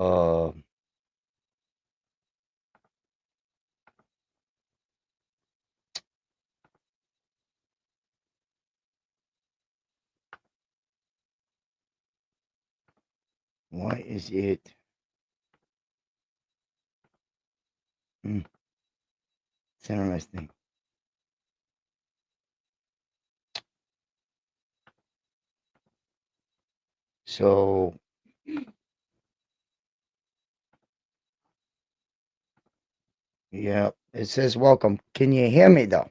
Uh, why is it? It's interesting. So, yeah, it says welcome. Can you hear me though?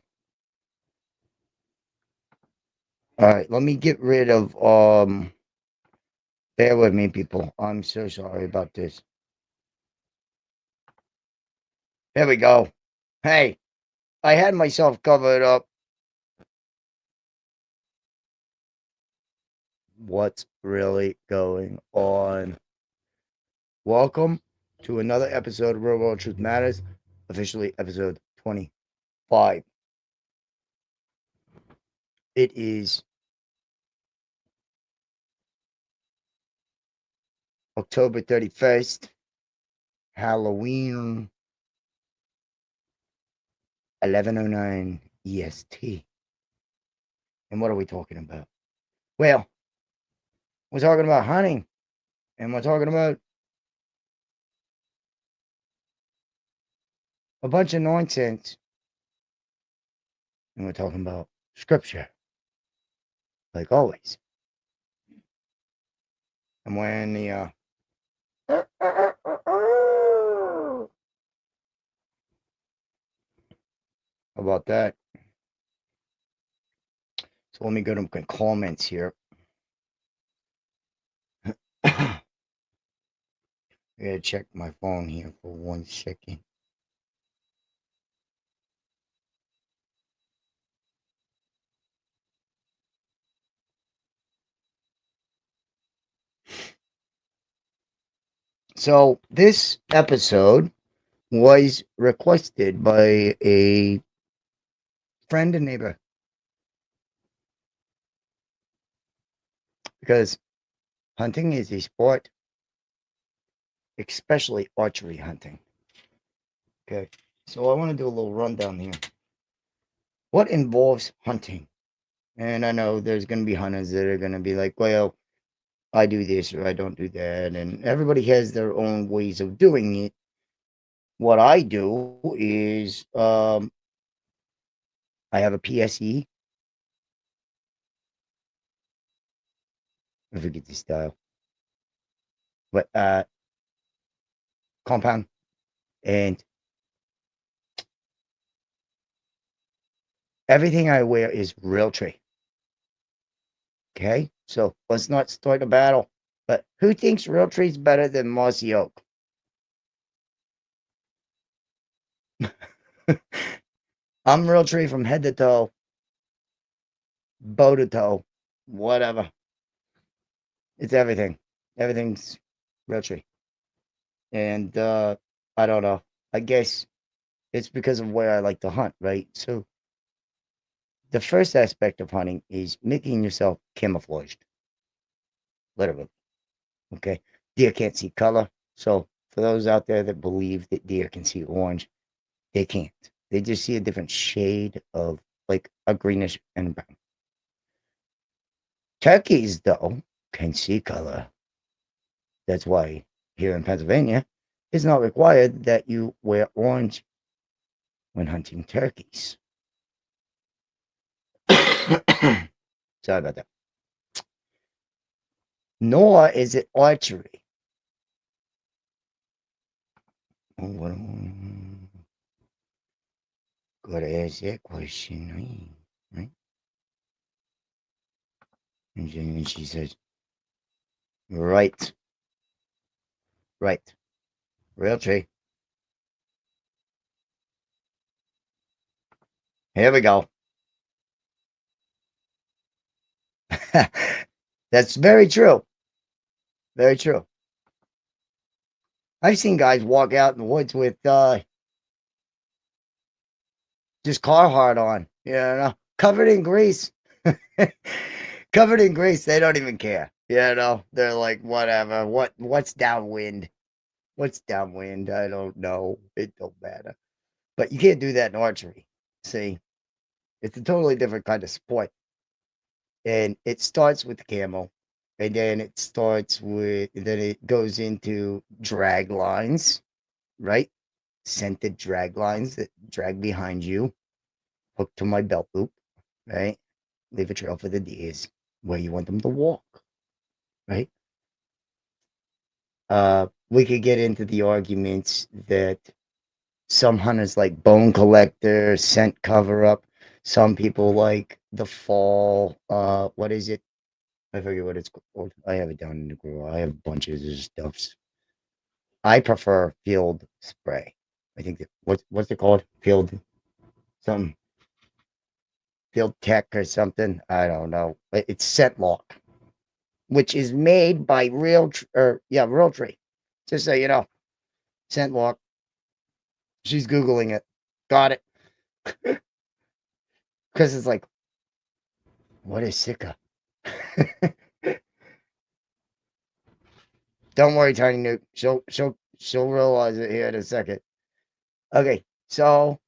All right, let me get rid of bear with me, people. I'm so sorry about this. There we go. Hey, I had myself covered up. What's really going on? Welcome to another episode of Real World Truth Matters, officially episode 25. It is October 31st, Halloween, 11:09 EST. And what are we talking about? Well, we're talking about hunting, and we're talking about a bunch of nonsense, and we're talking about scripture, like always. I'm wearing the how about that? So let me go to my comments here. I gotta check my phone here for 1 second. So this episode was requested by a friend and neighbor because hunting is a sport, especially archery hunting. Okay, so I want to do a little rundown here. What involves hunting? And I know there's going to be hunters that are going to be like, well, I do this or I don't do that. And everybody has their own ways of doing it. What I do is I have a PSE. I forget the style. But compound. And everything I wear is RealTree. Okay? So let's not start a battle. But who thinks RealTree is better than Mossy Oak? I'm RealTree from head to toe, bow to toe, whatever. It's everything. Everything's RealTree. And I don't know. I guess it's because of where I like to hunt, right? So the first aspect of hunting is making yourself camouflaged. Literally. Okay. Deer can't see color. So for those out there that believe that deer can see orange, they can't. They just see a different shade of like a greenish and brown. Turkeys, though, can see color. That's why here in Pennsylvania, it's not required that you wear orange when hunting turkeys. Sorry about that. Nor is it archery. Gotta ask that question, right? And she says, right, right, RealTree. Here we go. That's very true. Very true. I've seen guys walk out in the woods with just Carhartt on, covered in grease. Covered in grease. They don't even care. They're like, whatever. What's downwind? What's downwind? I don't know. It don't matter. But you can't do that in archery. See, it's a totally different kind of sport. And it starts with the camo. And then then it goes into drag lines, right? Scented drag lines that drag behind you, hooked to my belt loop, right? Leave a trail for the deers where you want them to walk, right? We could get into the arguments that some hunters like bone collector, scent cover up. Some people like the fall. What is it? I forget what it's called. I have it down in the groove. I have bunches of stuffs. I prefer field spray. I think that what's it called? Some field tech or something. I don't know. It's scent lock, which is made by Realtree. Just so you know, scent lock. She's googling it. Got it. Because it's like, what is Sika? Don't worry, Tiny Nuke. She'll realize it here in a second. Okay, so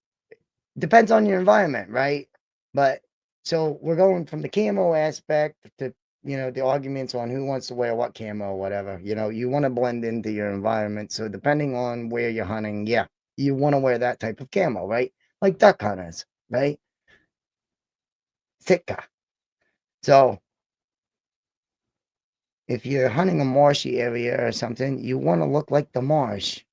depends on your environment, right? But so we're going from the camo aspect to the arguments on who wants to wear what camo, whatever. You want to blend into your environment. So depending on where you're hunting, yeah, you want to wear that type of camo, right? Like duck hunters, right? Sitka. So if you're hunting a marshy area or something, you want to look like the marsh.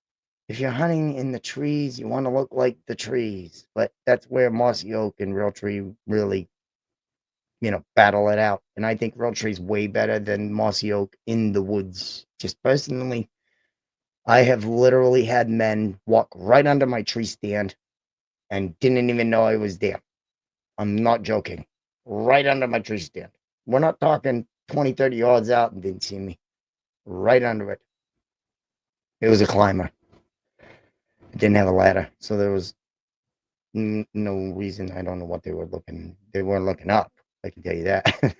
If you're hunting in the trees, you want to look like the trees. But that's where mossy oak and real tree really, battle it out. And I think real tree's way better than mossy oak in the woods. Just personally, I have literally had men walk right under my tree stand and didn't even know I was there. I'm not joking. Right under my tree stand. We're not talking 20, 30 yards out and didn't see me. Right under it. It was a climber. It didn't have a ladder. So there was no reason. I don't know what they were looking. They weren't looking up. I can tell you that.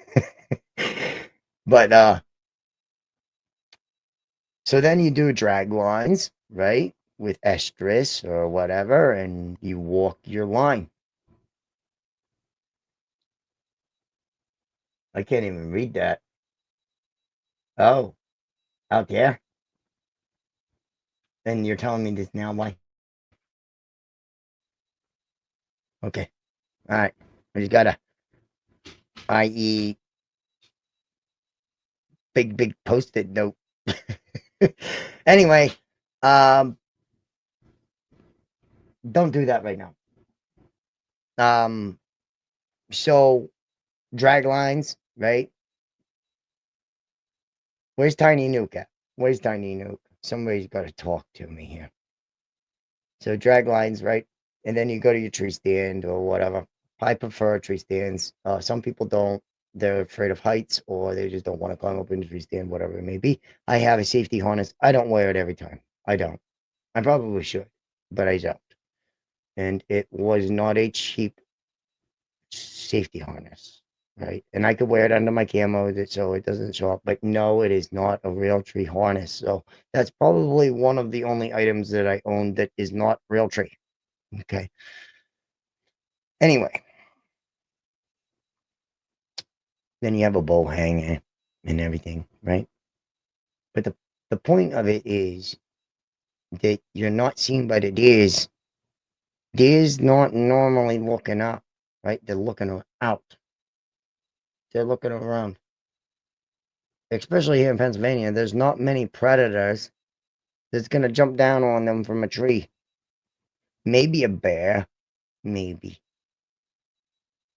But so then you do drag lines, right? With estrus or whatever, and you walk your line. I can't even read that. Oh, out there. And you're telling me this now, why? Okay. All right. I just gotta, i.e., big post-it note. Anyway, um, don't do that right now. So drag lines, right? Where's Tiny Nuke at? Where's Tiny Nuke? Somebody's got to talk to me here. So drag lines, right? And then you go to your tree stand or whatever. I prefer tree stands. Some people don't. They're afraid of heights or they just don't want to climb up in the tree stand, whatever it may be. I have a safety harness. I don't wear it every time. I don't. I probably should, but I don't. And it was not a cheap safety harness, right? And I could wear it under my camo so it doesn't show up. But no, it is not a Realtree harness. So that's probably one of the only items that I own that is not Realtree. Okay. Anyway, then you have a bow hanger and everything, right? But the point of it is that you're not seen by the deers. Deers not normally looking up, right? They're looking out. They're looking around. Especially here in Pennsylvania, there's not many predators that's going to jump down on them from a tree. Maybe a bear, maybe.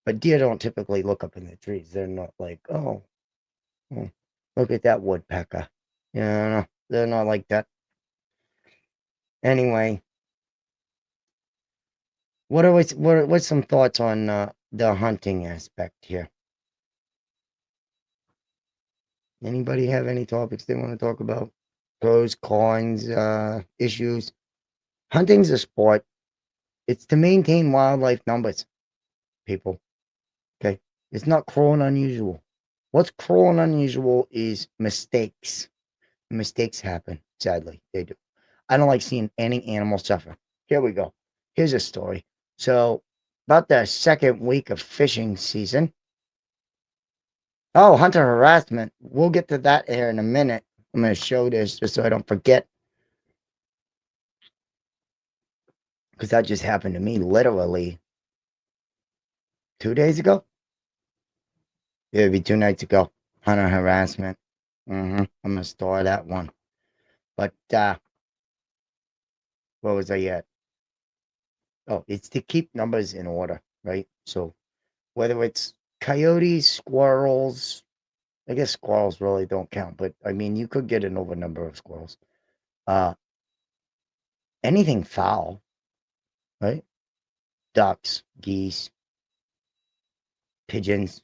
But deer don't typically look up in the trees. They're not like, oh, look at that woodpecker. No, they're not like that. Anyway, what's some thoughts on the hunting aspect here? Anybody have any topics they want to talk about? Pros, cons, issues. Hunting's a sport. It's to maintain wildlife numbers, people. Okay. It's not cruel and unusual. What's cruel and unusual is mistakes. Mistakes happen, sadly. They do. I don't like seeing any animal suffer. Here we go. Here's a story. So, about the second week of fishing season. Oh, hunter harassment. We'll get to that here in a minute. I'm going to show this just so I don't forget. Because that just happened to me literally 2 days ago. It'd be 2 nights ago. Hunter harassment. I'm going to store that one. But, where was I at? Oh, it's to keep numbers in order, right? So, whether it's coyotes, squirrels, I guess squirrels really don't count, but I mean, you could get an over number of squirrels. Anything foul, right? Ducks, geese, pigeons.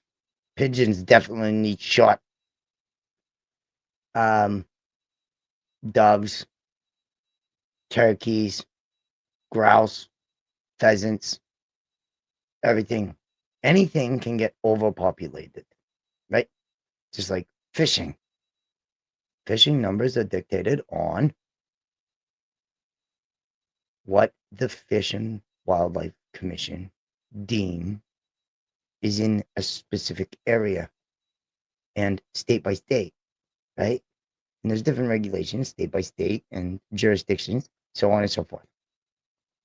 Pigeons definitely need shot. Doves, turkeys, grouse, pheasants, everything. Anything can get overpopulated, right? Just like fishing. Fishing numbers are dictated on what the Fish and Wildlife Commission deem is in a specific area and state by state, right? And there's different regulations, state by state and jurisdictions, so on and so forth.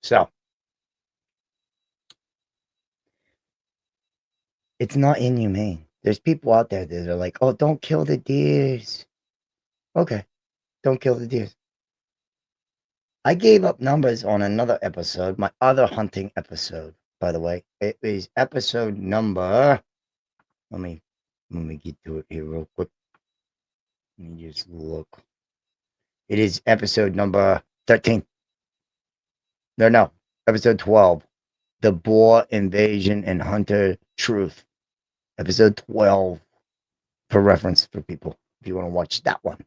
So, it's not inhumane. There's people out there that are like, oh, don't kill the deers. Okay, don't kill the deers. I gave up numbers on another episode, my other hunting episode, by the way. It is episode number. Let me get to it here real quick. Let me just look. It is episode number 13. No, episode 12. The Boar Invasion and Hunter Truth. Episode 12. For reference for people, if you want to watch that one.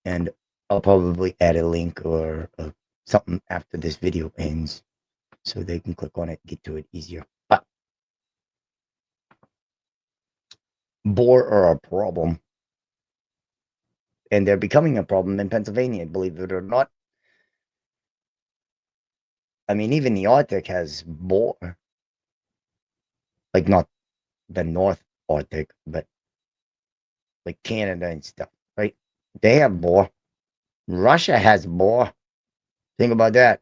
And I'll probably add a link or something after this video ends so they can click on it, get to it easier. But boar are a problem. And they're becoming a problem in Pennsylvania, believe it or not. I mean, even the Arctic has boar. Like, not the North Arctic, but like Canada and stuff, right? They have boar. Russia has boar. Think about that.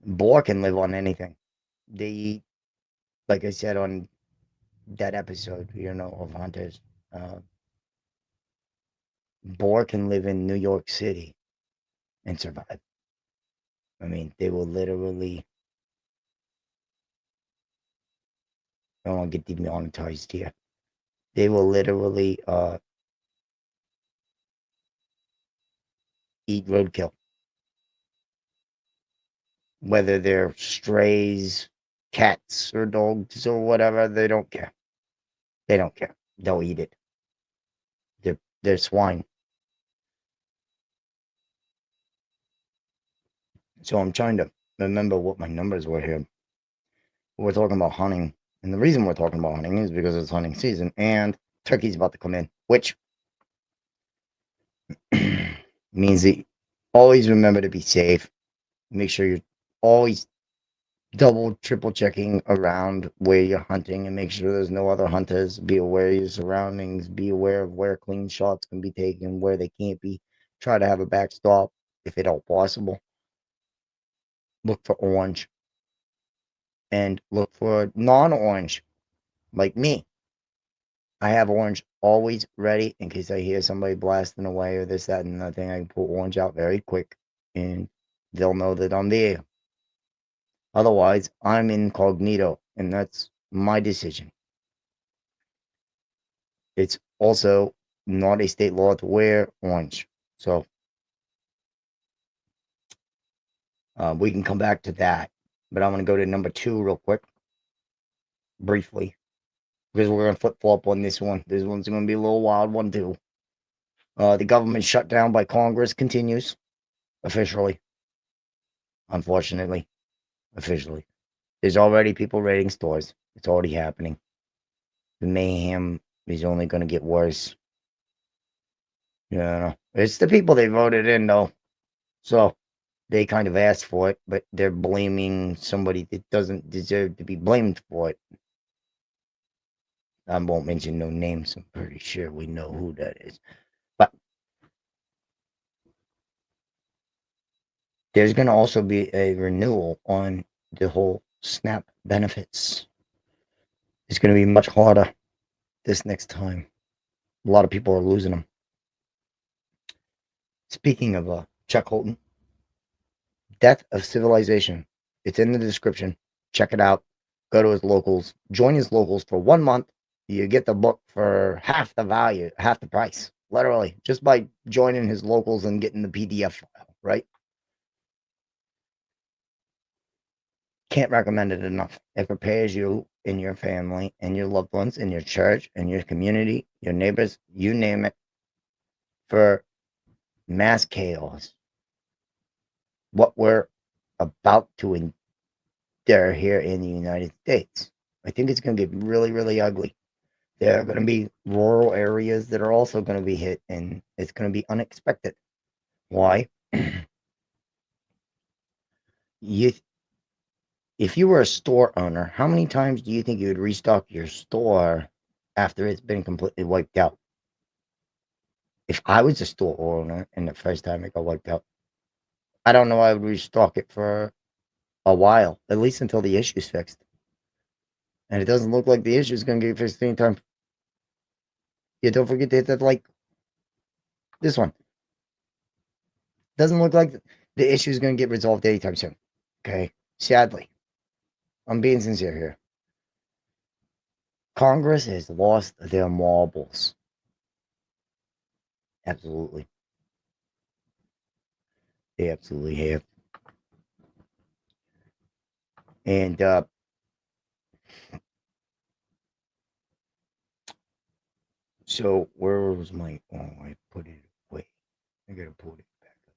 Boar can live on anything. They eat, like I said on that episode, of hunters. Boar can live in New York City and survive. I mean, they will literally. I don't want to get demonetized here. They will literally eat roadkill. Whether they're strays, cats, or dogs, or whatever, they don't care. They don't care. They'll eat it. They're swine. So I'm trying to remember what my numbers were here. We're talking about hunting. And the reason we're talking about hunting is because it's hunting season and turkey's about to come in, which means that always remember to be safe. Make sure you're always double, triple checking around where you're hunting and make sure there's no other hunters. Be aware of your surroundings. Be aware of where clean shots can be taken, where they can't be. Try to have a backstop if at all possible. Look for orange. And look for non-orange, like me. I have orange always ready in case I hear somebody blasting away or this, that, and that thing. I can pull orange out very quick and they'll know that I'm there. Otherwise, I'm incognito, and that's my decision. It's also not a state law to wear orange. So we can come back to that. But I'm going to go to number 2 real quick, briefly, because we're going to flip-flop on this one. This one's going to be a little wild one, too. The government shutdown by Congress continues, officially. Unfortunately, officially. There's already people raiding stores. It's already happening. The mayhem is only going to get worse. Yeah, it's the people they voted in, though. So they kind of asked for it, but they're blaming somebody that doesn't deserve to be blamed for it. I won't mention no names. I'm pretty sure we know who that is. But there's going to also be a renewal on the whole SNAP benefits. It's going to be much harder this next time. A lot of people are losing them. Speaking of Chuck Holton, Death of Civilization. It's in the description. Check it out. Go to his locals. Join his locals for 1 month. You get the book for half the value, half the price. Literally, just by joining his locals and getting the PDF file, right? Can't recommend it enough. It prepares you and your family and your loved ones and your church and your community, your neighbors, you name it, for mass chaos. What we're about to endure here in the United States. I think it's going to get really, really ugly. There are going to be rural areas that are also going to be hit, and it's going to be unexpected. Why? If you were a store owner, how many times do you think you would restock your store after it's been completely wiped out? If I was a store owner and the first time it got wiped out, I don't know I would restock it for a while, at least until the issue's fixed. And it doesn't look like the issue is going to get fixed anytime. Yeah, don't forget to hit that like. This one. Doesn't look like the issue is going to get resolved anytime soon. Okay? Sadly. I'm being sincere here. Congress has lost their marbles. Absolutely. They absolutely have. And so where was my I put it away. I gotta pull it back up.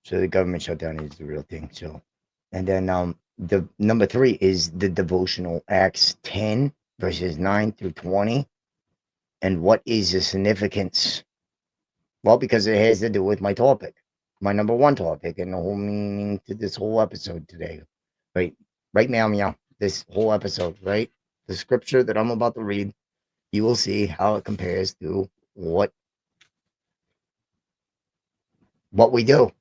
So the government shutdown is the real thing. So and then the number 3 is the devotional Acts 10 verses 9 through 20. And what is the significance? Well, because it has to do with my topic, my number 1 topic, and the whole meaning to this whole episode today. Right now, this whole episode, right? The scripture that I'm about to read, you will see how it compares to what we do.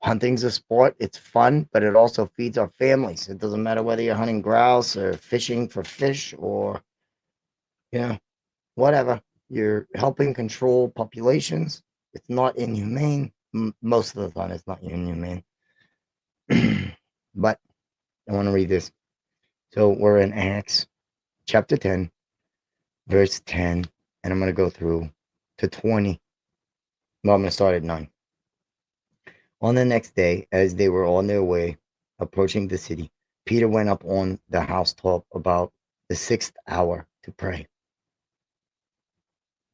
Hunting's a sport. It's fun, but it also feeds our families. It doesn't matter whether you're hunting grouse or fishing for fish or, whatever. You're helping control populations. It's not inhumane. Most of the time, it's not inhumane. But I want to read this. So we're in Acts chapter 10, verse 10, and I'm going to go through to 20. Well, I'm going to start at 9. On the next day, as they were on their way, approaching the city, Peter went up on the housetop about the 6th hour to pray.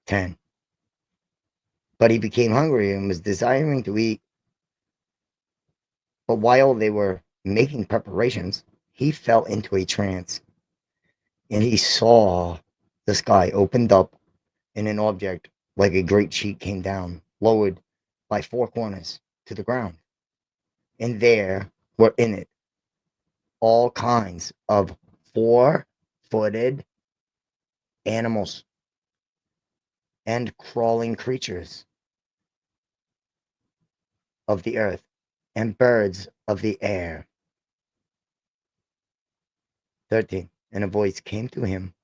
10. But he became hungry and was desiring to eat. But while they were making preparations, he fell into a trance, and he saw the sky opened up, and an object like a great sheet came down, lowered by 4 corners to the ground. And there were in it all kinds of 4-footed animals and crawling creatures of the earth and birds of the air. 13. And a voice came to him,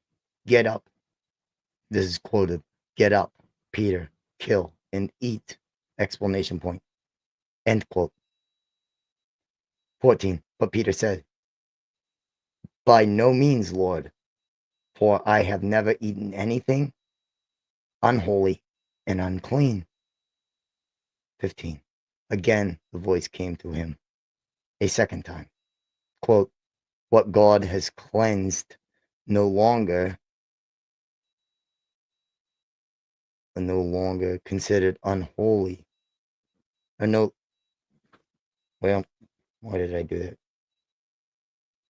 "Get up." This is quoted. "Get up, Peter, kill and eat!" Explanation point. End quote. 14. But Peter said, "By no means, Lord, for I have never eaten anything unholy and unclean." 15. Again, the voice came to him a second time. Quote, "What God has cleansed no longer considered unholy." Or why did I do that?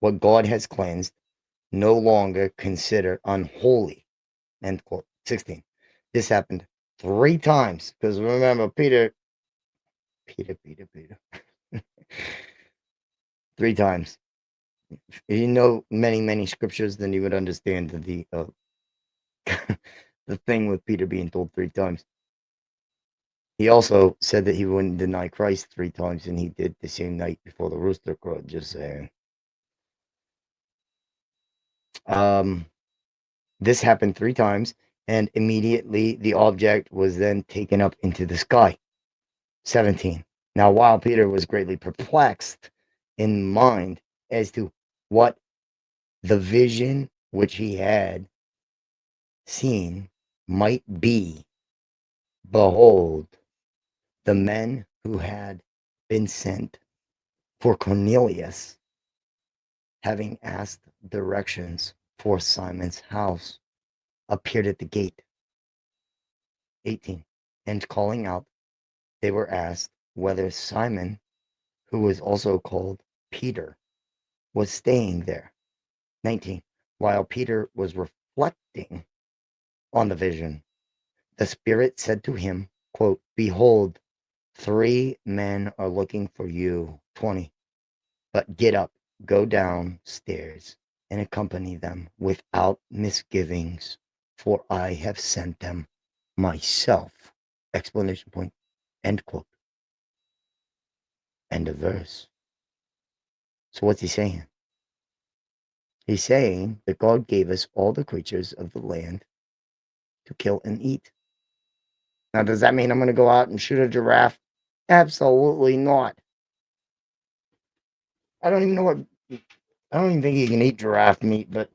What God has cleansed no longer consider unholy. End quote. 16. This happened 3 times because remember, Peter Peter. 3 times. If you know many scriptures, then you would understand the the thing with Peter being told 3 times. He also said that he wouldn't deny Christ 3 times, and he did the same night before the rooster crowed. Just saying. This happened 3 times, and immediately the object was then taken up into the sky. 17. Now, while Peter was greatly perplexed in mind as to what the vision which he had seen might be, behold, the men who had been sent for Cornelius, having asked directions for Simon's house, appeared at the gate. 18. And calling out, they were asked whether Simon, who was also called Peter, was staying there. 19. While Peter was reflecting on the vision, the Spirit said to him, quote, behold, 3 men are looking for you. 20. But get up, go downstairs, and accompany them without misgivings, for I have sent them myself. Explanation point. End quote. End of verse. So what's he saying? He's saying that God gave us all the creatures of the land to kill and eat. Now, does that mean I'm going to go out and shoot a giraffe? Absolutely not. I don't even think you can eat giraffe meat, but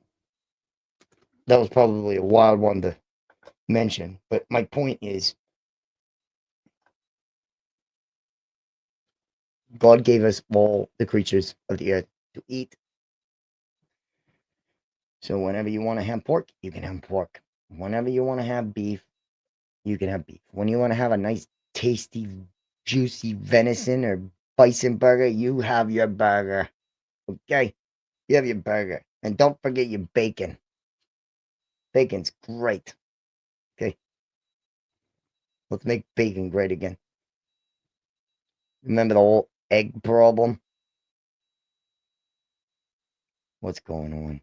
that was probably a wild one to mention. But my point is, God gave us all the creatures of the earth to eat. So whenever you want to have pork, you can have pork. Whenever you want to have beef, you can have beef. When you want to have a nice, tasty, juicy venison or bison burger, you have your burger. Okay? You have your burger. And don't forget your bacon. Bacon's great. Okay? Let's make bacon great again. Remember the whole egg problem? What's going on?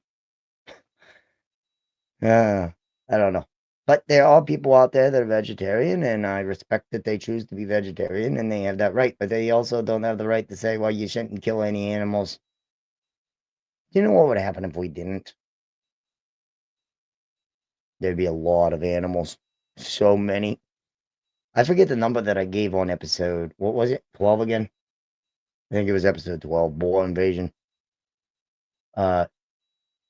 I don't know. But there are people out there that are vegetarian, and I respect that they choose to be vegetarian, and they have that right. But they also don't have the right to say, well, you shouldn't kill any animals. Do you know what would happen if we didn't? There'd be a lot of animals. So many. I forget the number that I gave on episode. What was it? 12 again? I think it was episode 12, Boar Invasion. I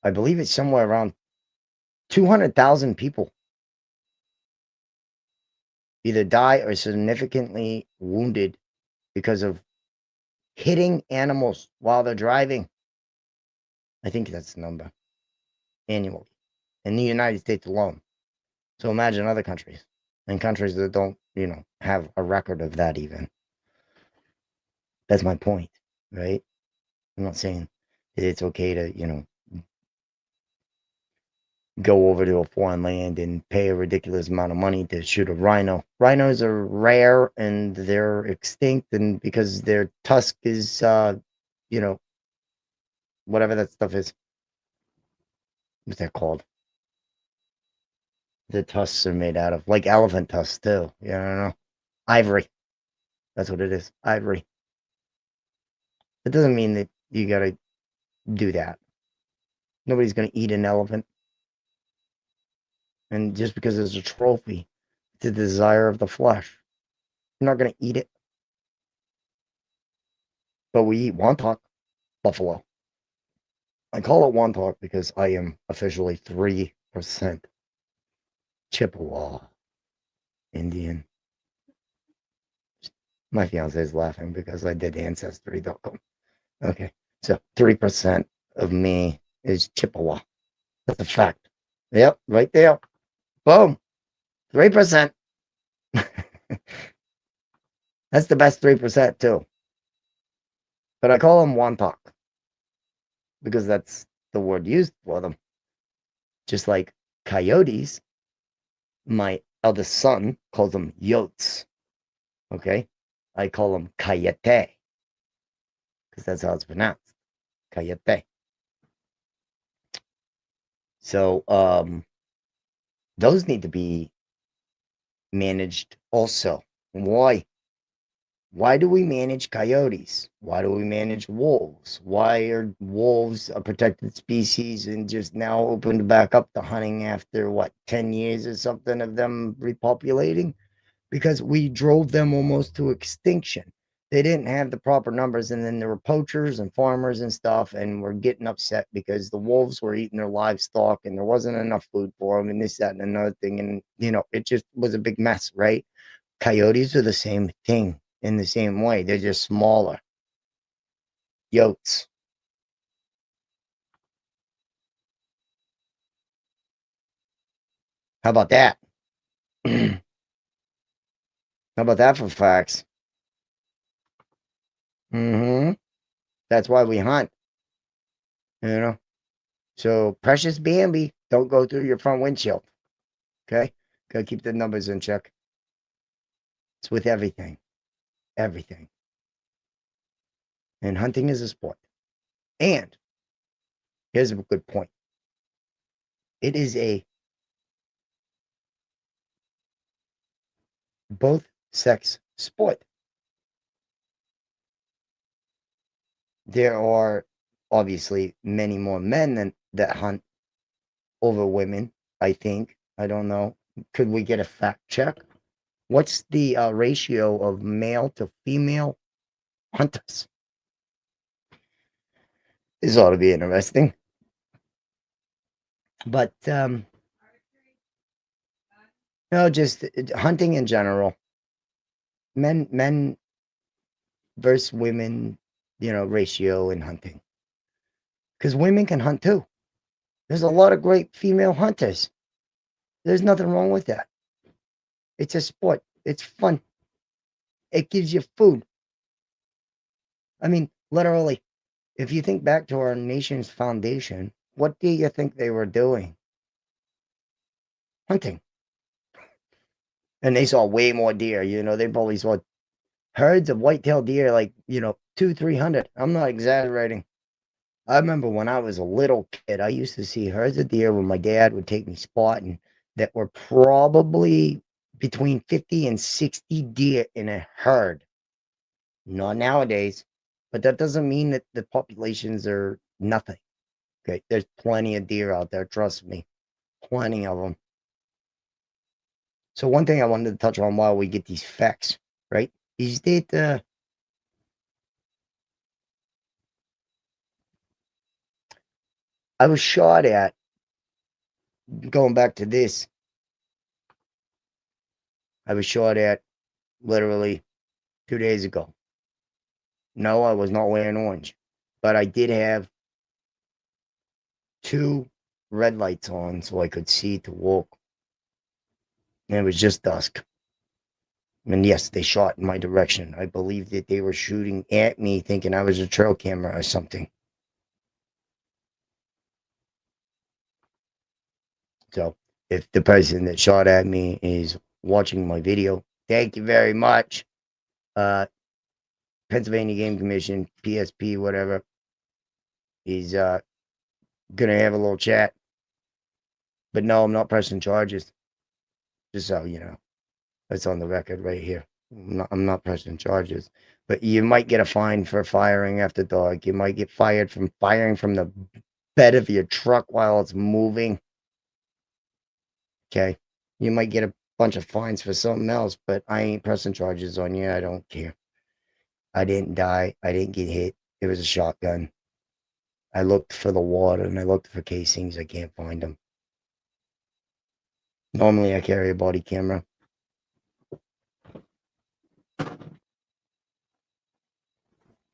believe it's somewhere around 200,000 people either die or significantly wounded because of hitting animals while they're driving. I think that's the number annually in the United States alone. So imagine other countries and countries that don't, have a record of that even. That's my point, right? I'm not saying it's okay to, go over to a foreign land and pay a ridiculous amount of money to shoot a rhino. Rhinos are rare and they're extinct, and because their tusk is, whatever that stuff is. What's that called? The tusks are made out of, like elephant tusks too. I don't know. Ivory. That's what it is. Ivory. It doesn't mean that you gotta do that. Nobody's gonna eat an elephant. And just because it's a trophy, it's a desire of the flesh. You're not gonna eat it. But we eat wontok, buffalo. I call it wontok because I am officially 3% Chippewa Indian. My fiance is laughing because I did Ancestry.com. Okay, so 3% of me is Chippewa. That's a fact. Yep, right there. Boom. 3%. That's the best 3% too. But I call them wontok because that's the word used for them. Just like coyotes, my eldest son calls them yotes. Okay? I call them coyote, because that's how it's pronounced. Coyote. So those need to be managed also. Why? Why do we manage coyotes? Why do we manage wolves? Why are wolves a protected species and just now opened back up to hunting after, what, 10 years or something of them repopulating? Because we drove them almost to extinction. They didn't have the proper numbers, and then there were poachers and farmers and stuff, and we're getting upset because the wolves were eating their livestock and there wasn't enough food for them, and this, that, and another thing. And, it just was a big mess, right? Coyotes are the same thing in the same way. They're just smaller. Yotes. How about that? How about that for facts? That's why we hunt. So precious Bambi, don't go through your front windshield. Okay? Gotta keep the numbers in check. It's with everything. Everything. And hunting is a sport. And here's a good point. It is a both sex sport. There are obviously many more men that hunt over women, I think. I don't know. Could we get a fact check? What's the ratio of male to female hunters? This ought to be interesting. But no, just hunting in general. Men versus women, ratio in hunting. Because women can hunt too. There's a lot of great female hunters. There's nothing wrong with that. It's a sport. It's fun. It gives you food. I mean, literally, if you think back to our nation's foundation, what do you think they were doing? Hunting. And they saw way more deer. They probably saw herds of white-tailed deer, like, 200-300. I'm not exaggerating. I remember when I was a little kid, I used to see herds of deer when my dad would take me spotting that were probably between 50 and 60 deer in a herd. Not nowadays, but that doesn't mean that the populations are nothing. Okay, there's plenty of deer out there, trust me. Plenty of them. So one thing I wanted to touch on while we get these facts, right, is that I was shot at, going back to this, I was shot at literally 2 days ago. No, I was not wearing orange, but I did have 2 red lights on so I could see to walk. And it was just dusk. And yes, they shot in my direction. I believe that they were shooting at me thinking I was a trail camera or something. So if the person that shot at me is watching my video, thank you very much. Pennsylvania Game Commission, PSP, whatever, is gonna have a little chat. But no, I'm not pressing charges. Just so you know. That's on the record right here. I'm not pressing charges. But you might get a fine for firing after dark. You might get fired from firing from the bed of your truck while it's moving. Okay. You might get a bunch of fines for something else, but I ain't pressing charges on you. I don't care. I didn't die. I didn't get hit. It was a shotgun. I looked for the water and I looked for casings. I can't find them. Normally I carry a body camera.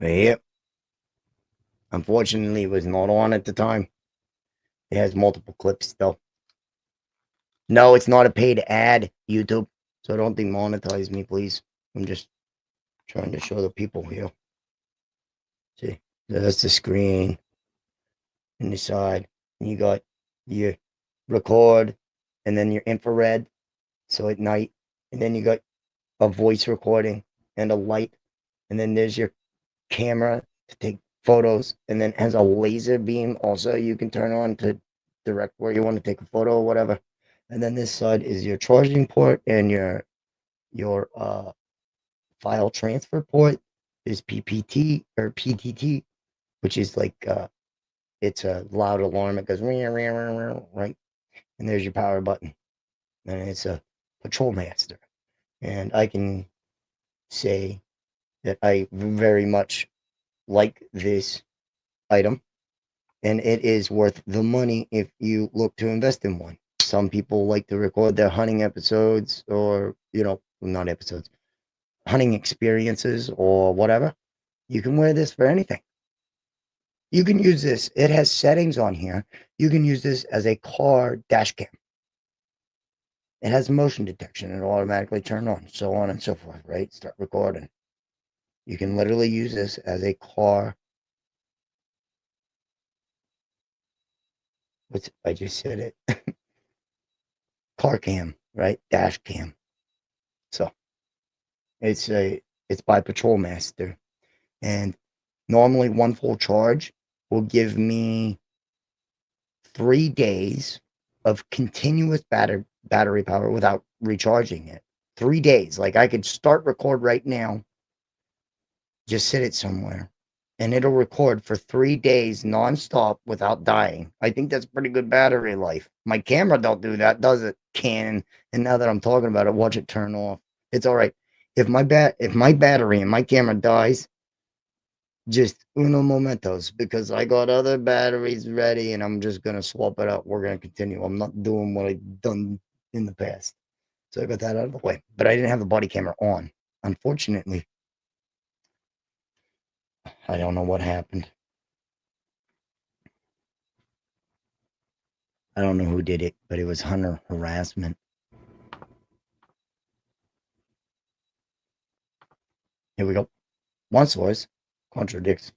Yep. Unfortunately, it was not on at the time. It has multiple clips though. No, it's not a paid ad, YouTube. So don't demonetize me, please. I'm just trying to show the people here. See, that's the screen in the side. And you got your record and then your infrared. So at night. And then you got a voice recording. and a light, and then there's your camera to take photos, and then has a laser beam also you can turn on to direct where you want to take a photo or whatever. And then this side is your charging port and your file transfer port is PPT or PTT, which is like it's a loud alarm. It goes right, and there's your power button, and it's a Patrol Master. And I can say that I very much like this item, and it is worth the money if you look to invest in one. Some people like to record their hunting episodes, or not episodes, hunting experiences or whatever. You can wear this for anything. You can use this. It has settings on here. You can use this as a car dash cam. It has motion detection. It'll automatically turn on, so on and so forth, right? Start recording. You can literally use this as a car. I just said it. Car cam, right? Dash cam. So it's by Patrol Master. And normally one full charge will give me 3 days of continuous battery power without recharging it. 3 days. Like I could start record right now, just sit it somewhere, and it'll record for 3 days nonstop without dying. I think that's pretty good battery life. My camera don't do that, does it? Canon. And now that I'm talking about it, watch it turn off. It's all right. If my battery and my camera dies, just uno momentos, because I got other batteries ready and I'm just gonna swap it out. We're gonna continue. I'm not doing what I've done in the past. So I got that out of the way. But I didn't have the body camera on. Unfortunately, I don't know what happened. I don't know who did it, but it was hunter harassment. Here we go. One source contradicts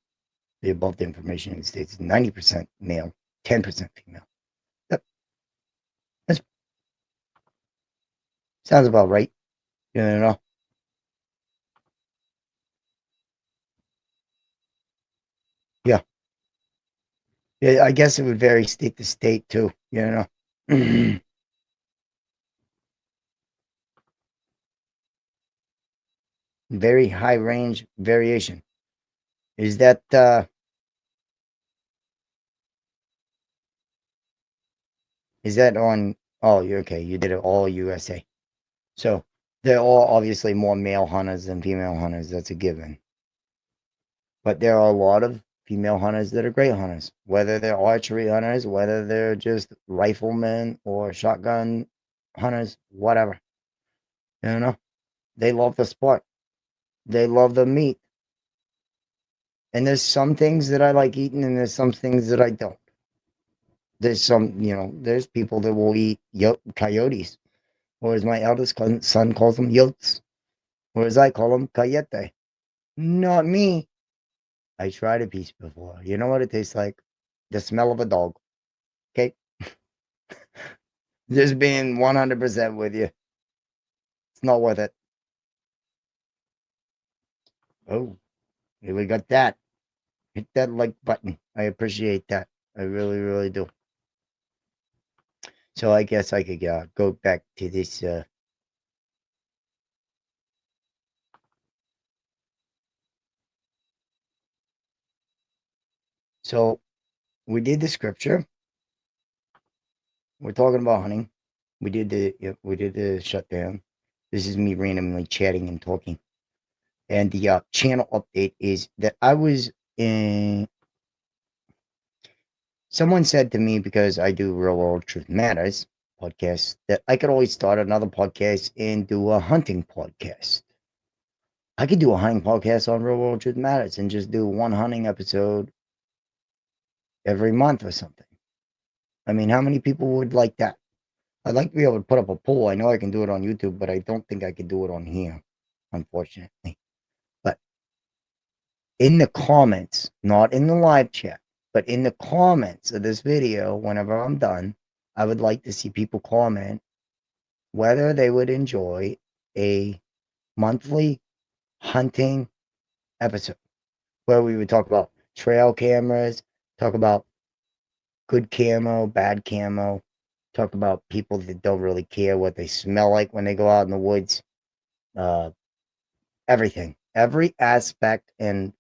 the above information and states 90% male, 10% female. Yep. That sounds about right. You know? Yeah. Yeah, I guess it would vary state to state too, Very high range variation. Is that on? Oh, okay. You did it all USA. So they're all obviously more male hunters than female hunters. That's a given. But there are a lot of female hunters that are great hunters, whether they're archery hunters, whether they're just riflemen or shotgun hunters, whatever. They love the sport. They love the meat. And there's some things that I like eating, and there's some things that I don't. There's people that will eat coyotes, or as my eldest son calls them, yotes, or as I call them, coyote. Not me. I tried a piece before. You know what it tastes like? The smell of a dog. Okay? Just being 100% with you. It's not worth it. Oh, here we got that. Hit that like button. I appreciate that. I really, really do. So I guess I could go back to this. So we did the scripture. We're talking about hunting. We did the shutdown. This is me randomly chatting and talking. And the channel update is that I was in. Someone said to me, because I do Real World Truth Matters podcast, that I could always start another podcast and do a hunting podcast. I could do a hunting podcast on Real World Truth Matters and just do one hunting episode every month or something. I mean, how many people would like that? I'd like to be able to put up a poll. I know I can do it on YouTube, but I don't think I could do it on here, unfortunately. But in the comments, not in the live chat, but in the comments of this video, whenever I'm done, I would like to see people comment whether they would enjoy a monthly hunting episode where we would talk about trail cameras, talk about good camo, bad camo, talk about people that don't really care what they smell like when they go out in the woods. Everything, every aspect and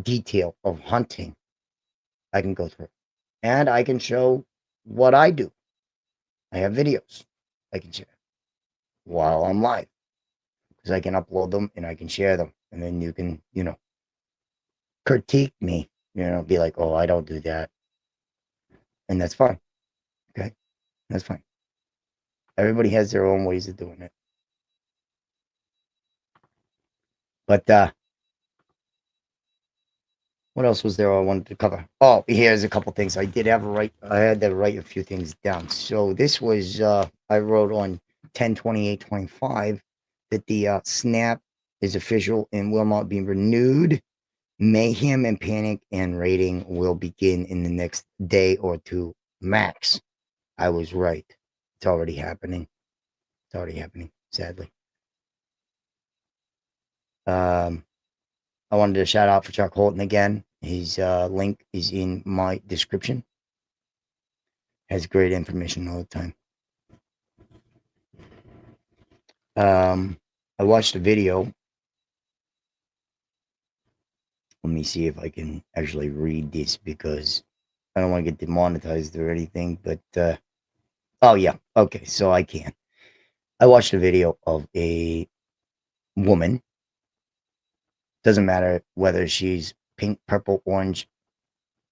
detail of hunting, I can go through. And I can show what I do. I have videos I can share while I'm live because I can upload them and I can share them. And then you can, critique me, be like, oh, I don't do that. And that's fine. Okay. That's fine. Everybody has their own ways of doing it. But what else was there I wanted to cover? Oh, here's a couple things. I had to write a few things down. So this was, I wrote on 10/28/25 that the snap is official and will not be renewed. Mayhem and panic and raiding will begin in the next day or two max. I was right. It's already happening. Sadly. I wanted to shout out for Chuck Holton again. His link is in my description. Has great information all the time. I watched a video. Let me see if I can actually read this because I don't want to get demonetized or anything. But oh yeah, okay, so I can. I watched a video of a woman. Doesn't matter whether she's pink, purple, orange,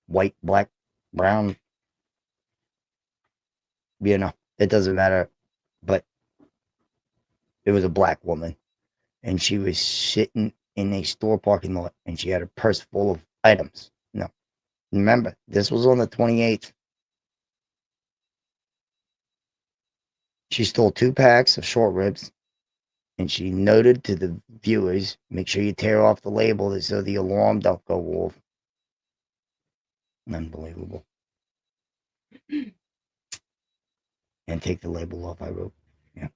white, black, brown. It doesn't matter. But it was a black woman. And she was sitting in a store parking lot and she had a purse full of items. No. Remember, this was on the 28th. She stole 2 packs of short ribs and she noted to the viewers, make sure you tear off the label so the alarm don't go off. Unbelievable. And take the label off, I wrote. Yeah.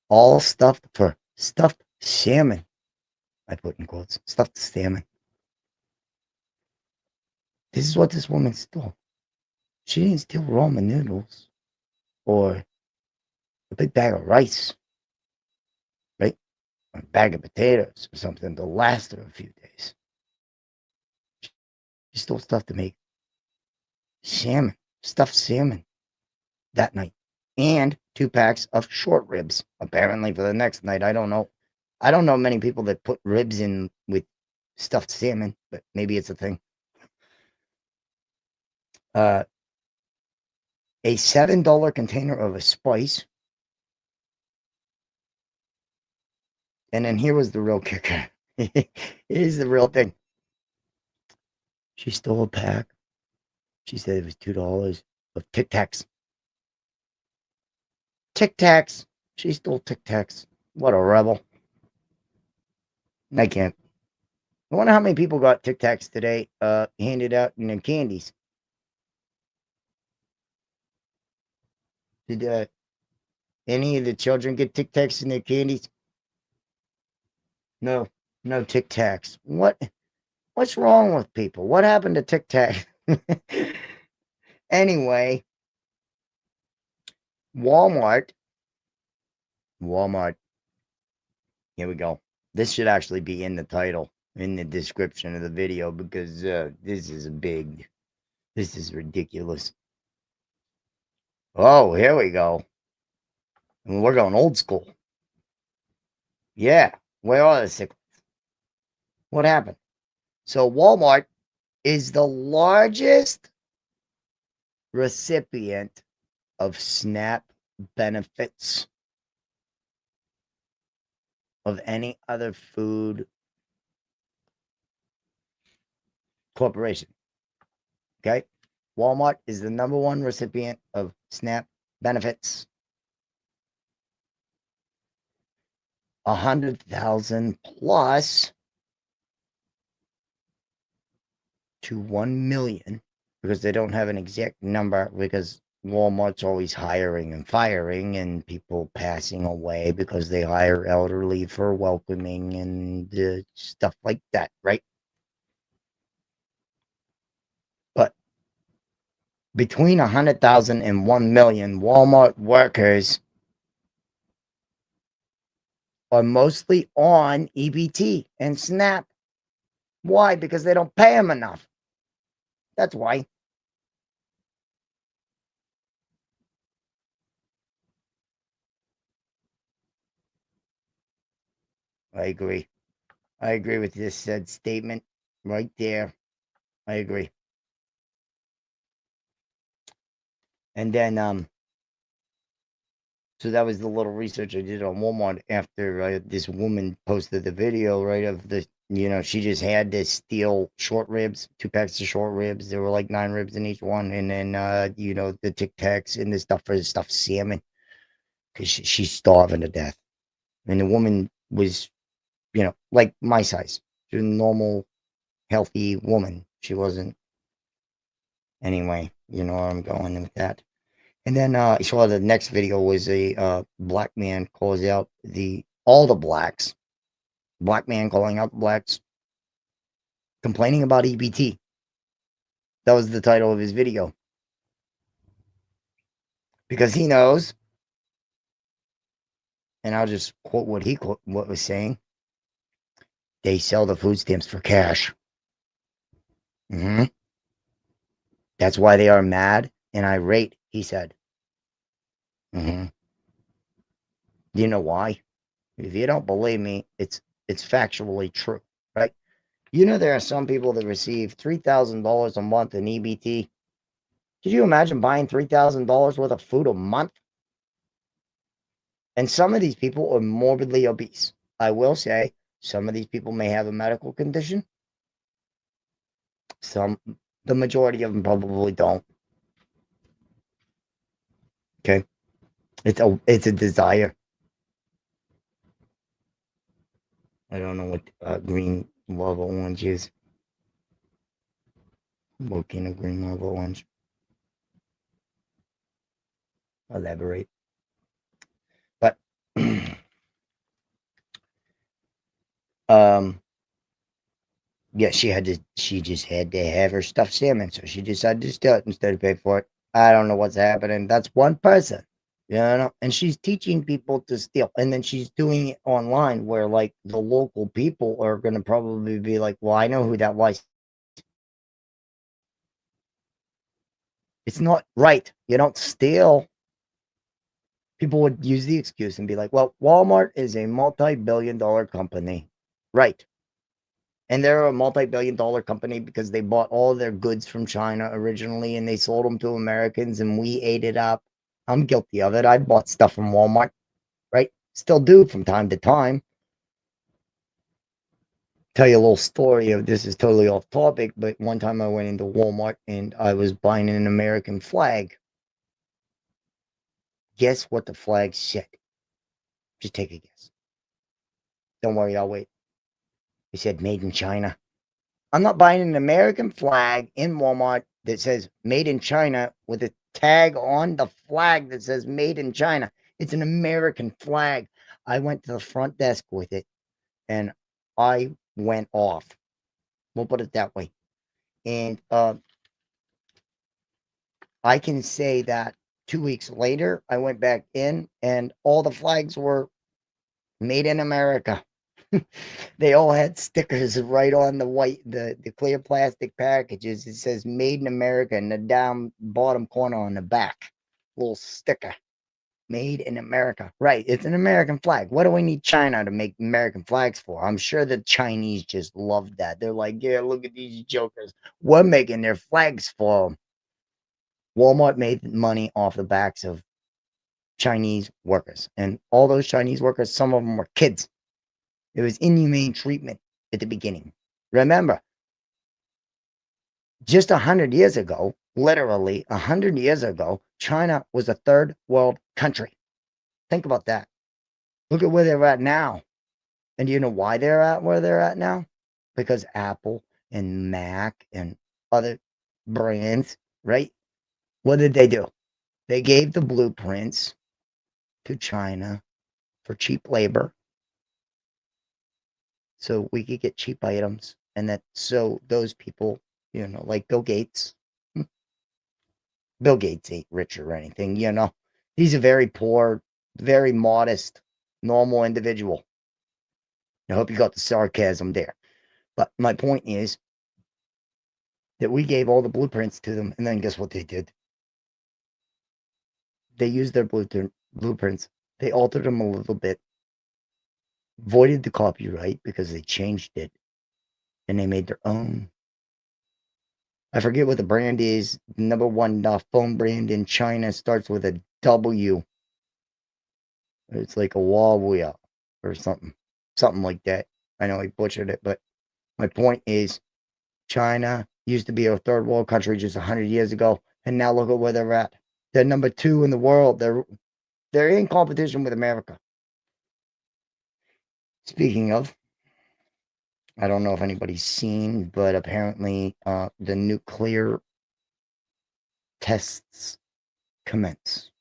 All stuffed for stuffed salmon. I put in quotes. Stuffed salmon. This is what this woman stole. She didn't steal ramen noodles or a big bag of rice, right? Or a bag of potatoes or something to last her a few days. She stole stuff to make salmon, stuffed salmon that night. And 2 packs of short ribs, apparently for the next night. I don't know. I don't know many people that put ribs in with stuffed salmon, but maybe it's a thing. A $7 container of a spice. And then here was the real kicker. Here's the real thing. She stole a pack. She said it was $2 of Tic Tacs. Tic Tacs. She stole Tic Tacs. What a rebel. I can't. I wonder how many people got Tic Tacs today handed out in their candies. Did any of the children get Tic Tacs in their candies? No Tic Tacs. What's wrong with people? What happened to Tic Tacs? Anyway, Walmart. Here we go. This should actually be in the title, in the description of the video, because this is ridiculous. Oh, here we go. We're going old school. Yeah, where are the cichlids? What happened? So Walmart is the largest recipient of SNAP benefits of any other food corporation. Okay? Walmart is the number 1 recipient of SNAP benefits. 100,000 plus to 1 million, because they don't have an exact number because Walmart's always hiring and firing, and people passing away because they hire elderly for welcoming and stuff like that, right? But between 100,000 and 1 million Walmart workers are mostly on EBT and SNAP. Why? Because they don't pay them enough. That's why. I agree. I agree with this said statement right there. I agree. And then, so that was the little research I did on Walmart after this woman posted the video, right? Of the, she just had to steal short ribs, 2 packs of short ribs. There were like 9 ribs in each one. And then, the Tic Tacs and the stuff for the stuffed salmon because she's starving to death. And the woman was, like my size. She was a normal, healthy woman. She wasn't. Anyway, you know where I'm going with that. And then I saw the next video was a black man calls out all the blacks. Black man calling out the blacks, complaining about EBT. That was the title of his video. Because he knows, and I'll just quote what was saying. They sell the food stamps for cash. Mm-hmm. That's why they are mad and irate, he said. Mm-hmm. You know why? If you don't believe me, it's factually true, right? There are some people that receive $3,000 a month in EBT. Could you imagine buying $3,000 worth of food a month? And some of these people are morbidly obese. I will say some of these people may have a medical condition. The majority of them probably don't. Okay. It's a desire. I don't know what green lava orange is. Volcano green lava orange. Elaborate. But yeah, she just had to have her stuffed salmon, so she decided to steal it instead of pay for it. I don't know what's happening. That's one person, and she's teaching people to steal, and then she's doing it online where like the local people are gonna probably be like, "Well, I know who that was." It's not right. You don't steal. People would use the excuse and be like, "Well, Walmart is a multi-billion-dollar company." Right. And they're a multi-billion-dollar company because they bought all their goods from China originally and they sold them to Americans and we ate it up. I'm guilty of it. I bought stuff from Walmart, right? Still do from time to time. Tell you a little story of this is totally off topic, but one time I went into Walmart and I was buying an American flag. Guess what the flag said? Just take a guess. Don't worry, I'll wait. It said made in China. I'm not buying an American flag in Walmart that says made in China with a tag on the flag that says made in China. It's an American flag. I went to the front desk with it and I went off. We'll put it that way. And I can say that 2 weeks later, I went back in and all the flags were made in America. They all had stickers right on the clear plastic packages. It says made in America in the down bottom corner on the back. Little sticker. Made in America. Right. It's an American flag. What do we need China to make American flags for? I'm sure the Chinese just love that. They're like, yeah, look at these jokers. We're making their flags for them. Walmart made money off the backs of Chinese workers. And all those Chinese workers, some of them were kids. It was inhumane treatment at the beginning. Remember, just 100 years ago, literally 100 years ago, China was a third world country. Think about that. Look at where they're at now. And do you know why they're at where they're at now? Because Apple and Mac and other brands, right? What did they do? They gave the blueprints to China for cheap labor, so we could get cheap items, and that so those people, like Bill Gates. Bill Gates ain't rich or anything, He's a very poor, very modest, normal individual. I hope you got the sarcasm there. But my point is that we gave all the blueprints to them, and then guess what they did? They used their blueprints. They altered them a little bit, voided the copyright because they changed it, and they made their own. I forget what the brand is. The number one phone brand in China starts with a W. It's like a Huawei or something like that. I know I butchered it, but my point is China used to be a third world country just 100 years ago, and now look at where they're at. They're number 2 in the world. They're in competition with America. Speaking of, I don't know if anybody's seen, but apparently the nuclear tests commence.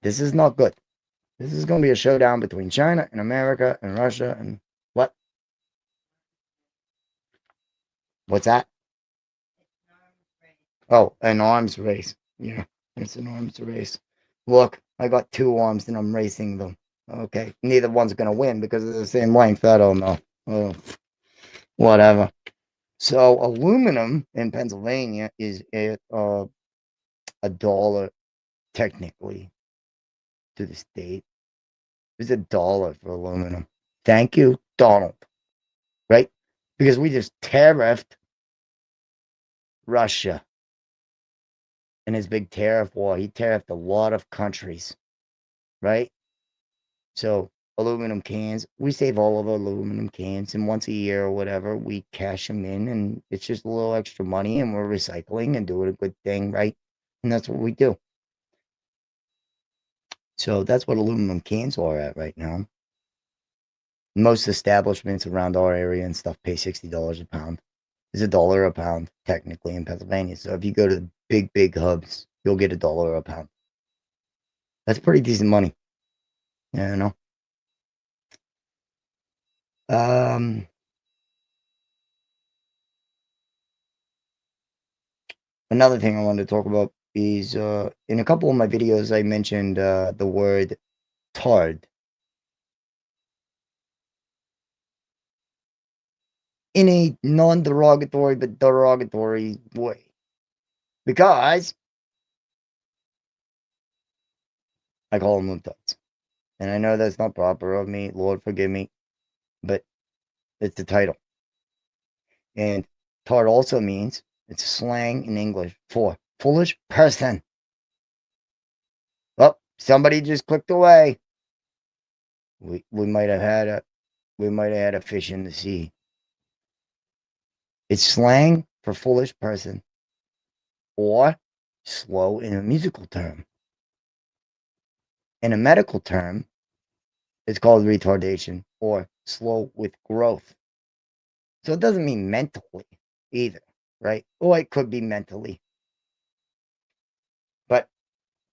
This is not good. This is going to be a showdown between China and America and Russia and what? What's that? Oh, an arms race. Yeah, it's an arms race. Look, I got 2 arms and I'm racing them. Okay, neither one's going to win because of the same length. I don't know. Oh, whatever. So aluminum in Pennsylvania is at $1 technically to the state. It's $1 for aluminum. Thank you, Donald. Right? Because we just tariffed Russia in his big tariff war. He tariffed a lot of countries. Right? So aluminum cans, we save all of our aluminum cans, and once a year or whatever, we cash them in, and it's just a little extra money, and we're recycling and doing a good thing, right? And that's what we do. So that's what aluminum cans are at right now. Most establishments around our area and stuff pay $60 a pound. It's $1 a pound, technically, in Pennsylvania. So if you go to the big hubs, you'll get $1 a pound. That's pretty decent money. Another thing I wanted to talk about is in a couple of my videos, I mentioned the word tard in a non-derogatory but derogatory way. Because I call them luntards. And I know that's not proper of me, Lord forgive me, but it's the title. And tard also means, it's slang in English for foolish person. Oh, somebody just clicked away. We might have had a fish in the sea. It's slang for foolish person, or slow in a musical term. In a medical term, it's called retardation or slow with growth. So it doesn't mean mentally either, right? Or it could be mentally. But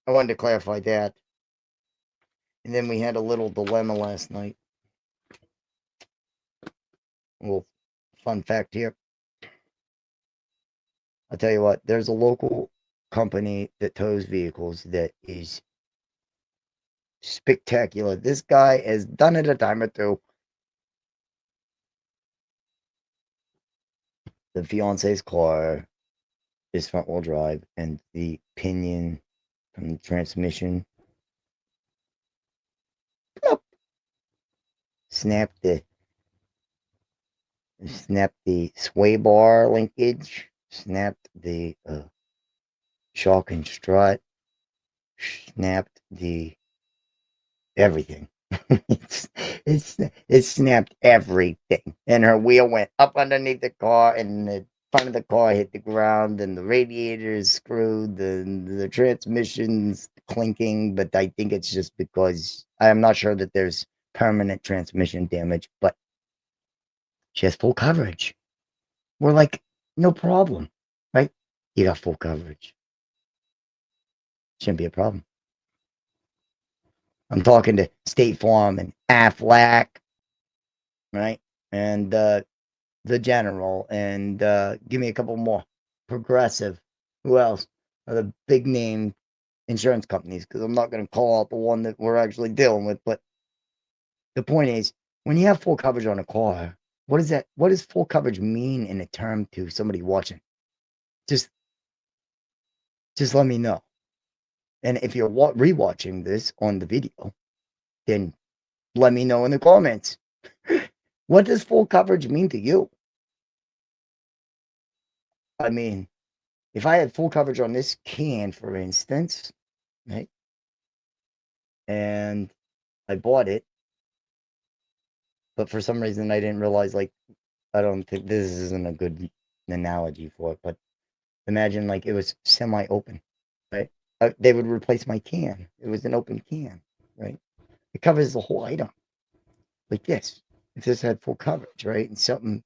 I wanted to clarify that. And then we had a little dilemma last night. A little fun fact here. I'll tell you what, there's a local company that tows vehicles that is spectacular. This guy has done it a time or two. The fiance's car is front wheel drive, and the pinion from the transmission snapped the sway bar linkage, snapped the shock and strut, snapped the everything. it snapped everything, and her wheel went up underneath the car, and the front of the car hit the ground, and the radiator is screwed, the transmission's clinking. But I think it's just because I am not sure that there's permanent transmission damage, but she has full coverage. We're like, no problem, right? You got full coverage. Shouldn't be a problem. I'm talking to State Farm and Aflac, right? And the General, and give me a couple more. Progressive. Who else? Are the big name insurance companies, because I'm not going to call out the one that we're actually dealing with. But the point is, when you have full coverage on a car, what is that? What does full coverage mean in a term to somebody watching? Just let me know. And if you're rewatching this on the video, then let me know in the comments. What does full coverage mean to you? I mean, if I had full coverage on this can, for instance, right, and I bought it, but for some reason I didn't realize, like, I don't think this isn't a good analogy for it, but imagine like it was semi-open, right? They would replace my can. It was an open can, right? It covers the whole item, like this. If this had full coverage, right, and something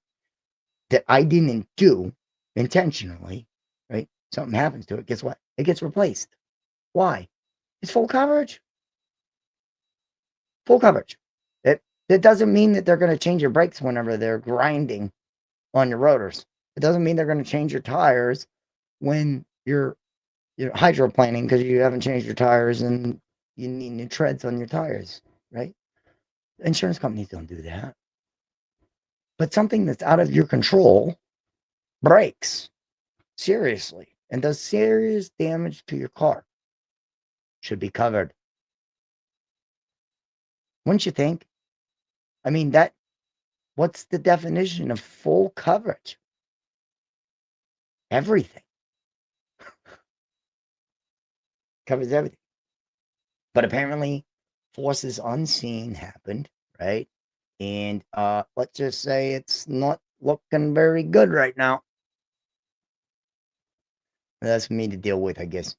that I didn't do intentionally, right? Something happens to it. Guess what? It gets replaced. Why? It's full coverage. Full coverage. It doesn't mean that they're going to change your brakes whenever they're grinding on your rotors. It doesn't mean they're going to change your tires when you're hydroplaning because you haven't changed your tires and you need new treads on your tires, right? Insurance companies don't do that. But something that's out of your control breaks seriously and does serious damage to your car should be covered. Wouldn't you think? I mean, what's the definition of full coverage? Everything. Covers everything. But apparently, forces unseen happened, right? And let's just say it's not looking very good right now. That's for me to deal with, I guess.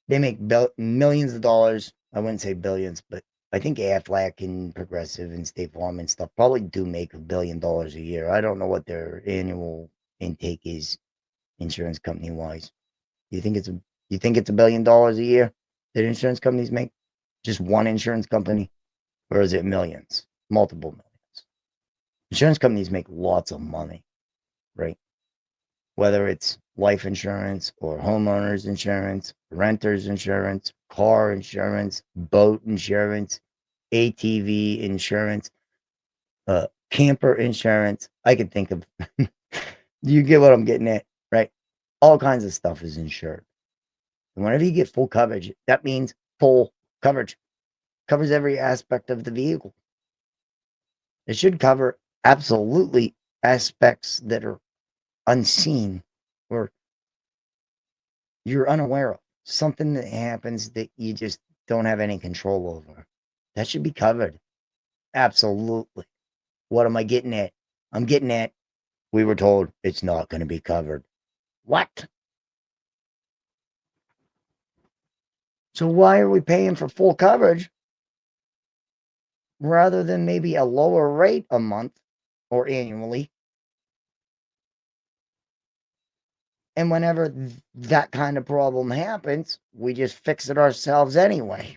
They make millions of dollars. I wouldn't say billions, but I think Aflac and Progressive and State Farm and stuff probably do make $1 billion a year. I don't know what their annual intake is, insurance company wise. You think it's $1 billion a year that insurance companies make? Just one insurance company, or is it millions, multiple millions? Insurance companies make lots of money, right? Whether it's life insurance or homeowners insurance, renters insurance, car insurance, boat insurance, ATV insurance, camper insurance. I can think of, you get what I'm getting at, right? All kinds of stuff is insured. And whenever you get full coverage, that means full coverage. Covers every aspect of the vehicle. It should cover absolutely aspects that are unseen or you're unaware of. Something that happens that you just don't have any control over. That should be covered. Absolutely. What am I getting at? I'm getting at, we were told it's not going to be covered. What? So why are we paying for full coverage rather than maybe a lower rate a month or annually? And whenever that kind of problem happens, we just fix it ourselves anyway.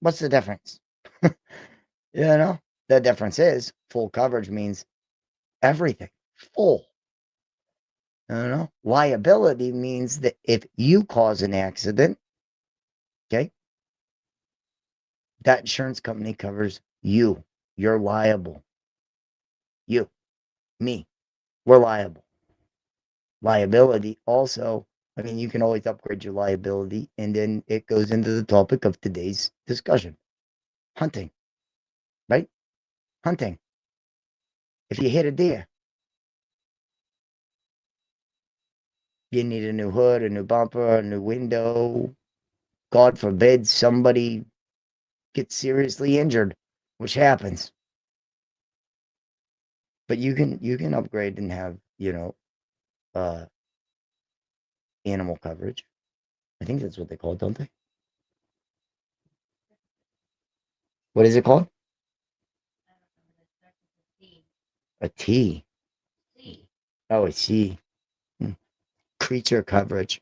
What's the difference? The difference is full coverage means everything. Full. Liability means that if you cause an accident, okay, that insurance company covers you. You're liable. You, me, we're liable. Liability also, I mean, you can always upgrade your liability, and then it goes into the topic of today's discussion. Hunting, right? Hunting. If you hit a deer, you need a new hood, a new bumper, a new window. God forbid somebody gets seriously injured, which happens. But you can upgrade and have, uh animal coverage. I think that's what they call it, don't they? What is it called? A T. Oh, a C. creature coverage.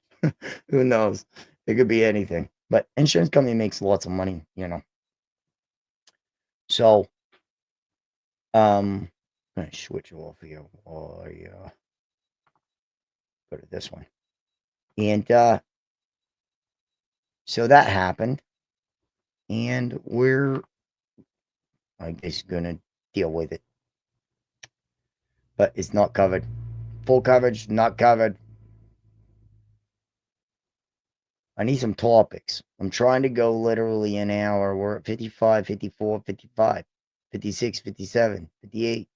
Who knows? It could be anything. But insurance company makes lots of money, you know. So, I'm gonna switch off here. Or go to this one. And so that happened, and we're, I guess, gonna deal with it. But it's not covered. Full coverage, not covered. I need some topics. I'm trying to go literally an hour. We're at 55, 54, 55, 56, 57, 58.